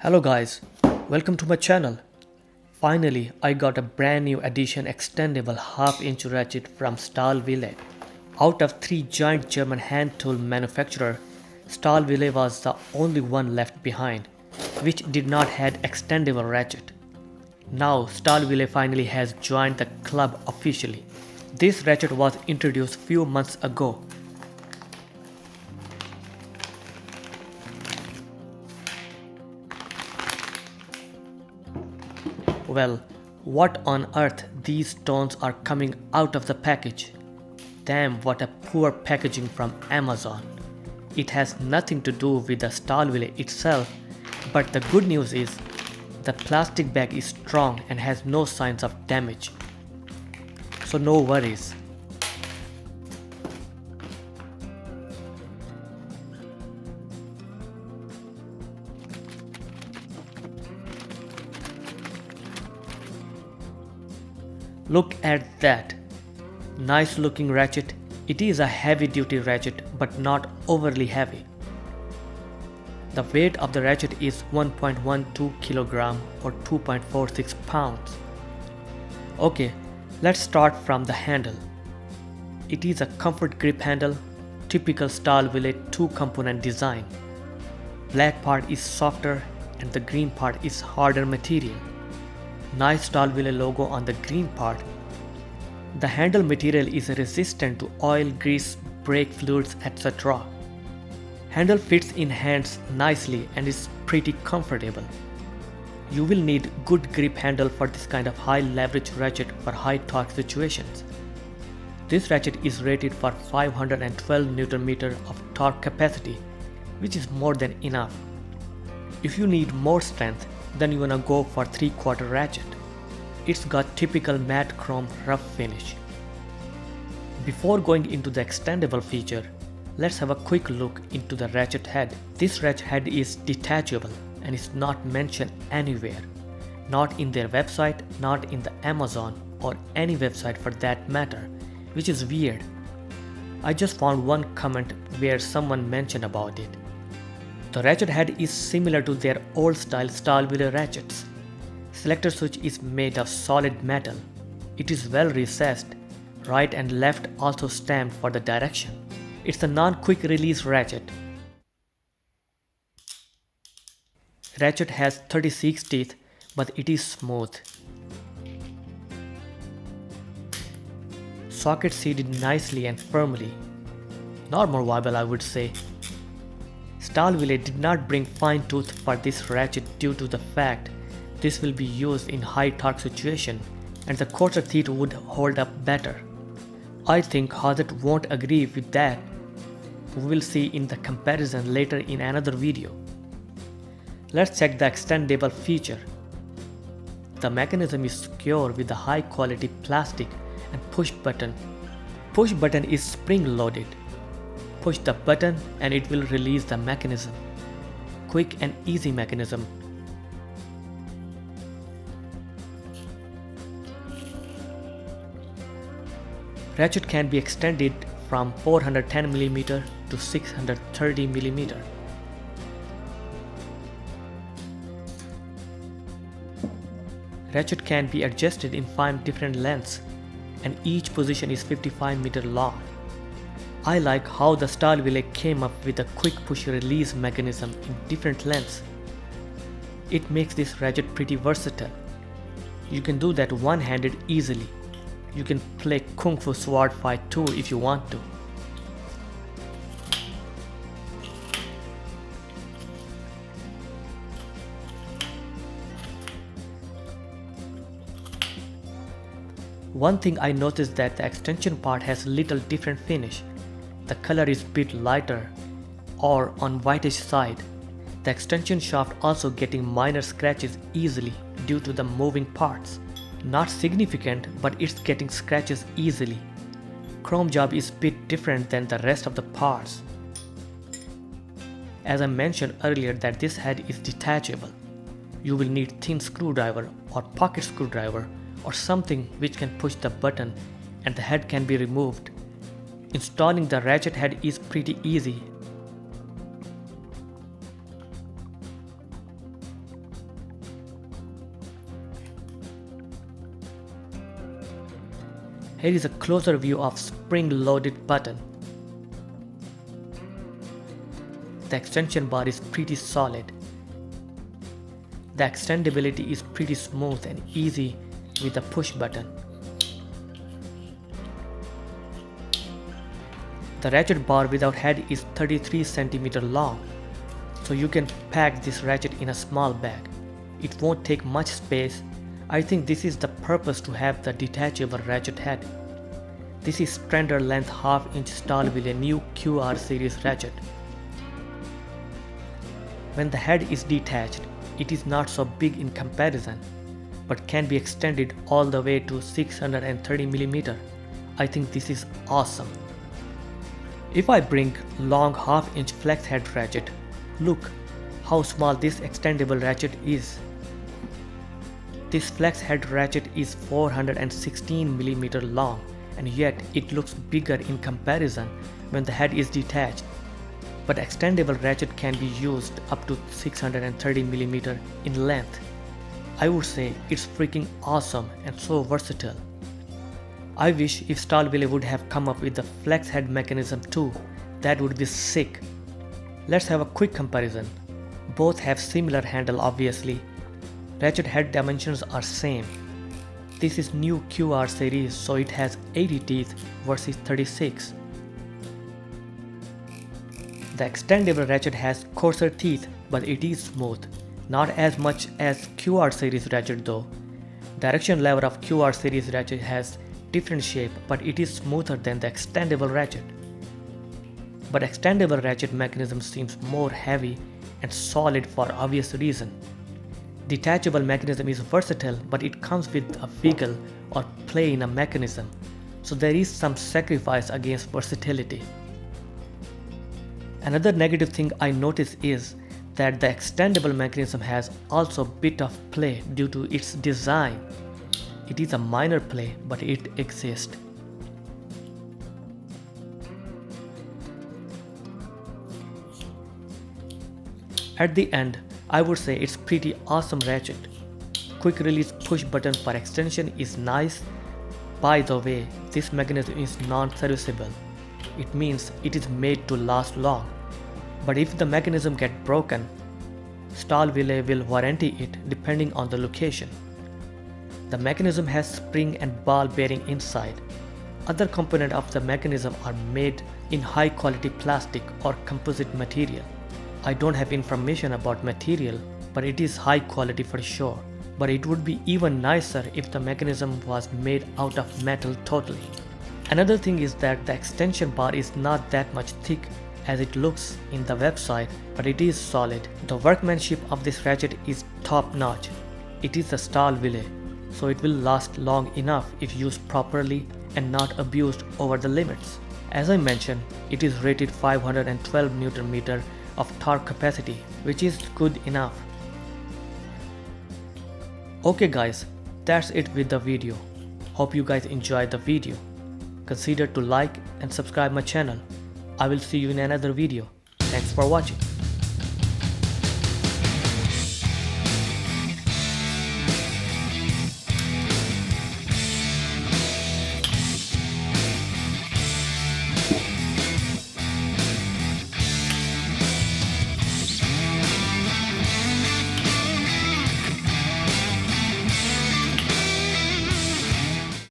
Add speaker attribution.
Speaker 1: Hello guys, welcome to my channel. Finally, I got a brand new edition extendable half-inch ratchet from Stahlwille. Out of three giant German hand tool manufacturers, Stahlwille was the only one left behind, which did not have extendable ratchet. Now Stahlwille finally has joined the club officially. This ratchet was introduced few months ago. Well, what on earth these stones are coming out of the package? Damn, what a poor packaging from Amazon. It has nothing to do with the Stahlwille itself, but the good news is the plastic bag is strong and has no signs of damage. So no worries. Look at that. Nice looking ratchet. It is a heavy duty ratchet but not overly heavy. The weight of the ratchet is 1.12 kg or 2.46 pounds. Okay, let's start from the handle. It is a comfort grip handle, typical Stahlwille 2-component design. Black part is softer and the green part is harder material. Nice Stahlwille logo on the green part. The handle material is resistant to oil, grease, brake fluids, etc. Handle fits in hands nicely and is pretty comfortable. You will need good grip handle for this kind of high leverage ratchet for high torque situations. This ratchet is rated for 512 Nm of torque capacity, which is more than enough. If you need more strength, then you wanna go for 3/4 ratchet. It's got typical matte chrome rough finish. Before going into the extendable feature, let's have a quick look into the ratchet head. This ratchet head is detachable and is not mentioned anywhere. Not in their website, not in the Amazon or any website for that matter, which is weird. I just found one comment where someone mentioned about it. The ratchet head is similar to their old style Stahlwille ratchets. Selector switch is made of solid metal. It is well recessed. Right and left also stamped for the direction. It's a non-quick release ratchet. Ratchet has 36 teeth, but it is smooth. Socket seated nicely and firmly. Not more wobble, I would say. Stahlwille did not bring fine tooth for this ratchet due to the fact this will be used in high torque situation and the coarser teeth would hold up better. I think Hazard won't agree with that. We will see in the comparison later in another video. Let's check the extendable feature. The mechanism is secure with a high quality plastic and push button. Push button is spring loaded. Push the button and it will release the mechanism. Quick and easy mechanism. Ratchet can be extended from 410 mm to 630 mm. Ratchet can be adjusted in 5 different lengths and each position is 55 meters long. I like how the Stahlwille came up with a quick push release mechanism in different lengths. It makes this ratchet pretty versatile. You can do that one-handed easily. You can play Kung Fu sword fight too if you want to. One thing I noticed that the extension part has little different finish. The color is bit lighter or on whitish side. The extension shaft also getting minor scratches easily due to the moving parts. Not significant, but it's getting scratches easily. Chrome job is bit different than the rest of the parts. As I mentioned earlier that this head is detachable. You will need thin screwdriver or pocket screwdriver or something which can push the button and the head can be removed. Installing the ratchet head is pretty easy. Here is a closer view of spring-loaded button. The extension bar is pretty solid. The extendability is pretty smooth and easy with the push button. The ratchet bar without head is 33 cm long, so you can pack this ratchet in a small bag. It won't take much space. I think this is the purpose to have the detachable ratchet head. This is standard length 1/2 inch Stahlwille new QR series ratchet. When the head is detached, it is not so big in comparison, but can be extended all the way to 630 mm. I think this is awesome. If I bring long 1/2 inch flex head ratchet, look how small this extendable ratchet is. This flex head ratchet is 416 mm long, and yet it looks bigger in comparison when the head is detached. But extendable ratchet can be used up to 630 mm in length. I would say it's freaking awesome and so versatile. I wish if Stahlwille would have come up with the flex head mechanism too. That would be sick. Let's have a quick comparison. Both have similar handle obviously. Ratchet head dimensions are same. This is new QR series, so it has 80 teeth versus 36. The extendable ratchet has coarser teeth, but it is smooth. Not as much as QR series ratchet though. Direction lever of QR series ratchet has different shape, but it is smoother than the extendable ratchet. But extendable ratchet mechanism seems more heavy and solid for obvious reason. Detachable mechanism is versatile, but it comes with a wiggle or play in a mechanism, so there is some sacrifice against versatility. Another negative thing I notice is that the extendable mechanism has also bit of play due to its design. It is a minor play, but it exists. At the end, I would say it's pretty awesome ratchet. Quick release push button for extension is nice. By the way, this mechanism is non-serviceable. It means it is made to last long. But if the mechanism gets broken, Stahlwille will warranty it depending on the location. The mechanism has spring and ball bearing inside. Other components of the mechanism are made in high quality plastic or composite material. I don't have information about material, but it is high quality for sure. But it would be even nicer if the mechanism was made out of metal totally. Another thing is that the extension bar is not that much thick as it looks in the website, but it is solid. The workmanship of this ratchet is top notch. It is a Stahlwille, so it will last long enough if used properly and not abused over the limits. As I mentioned, it is rated 512 Nm of torque capacity, which is good enough. Okay guys, that's it with the video. Hope you guys enjoyed the video. Consider to like and subscribe my channel. I will see you in another video. Thanks for watching.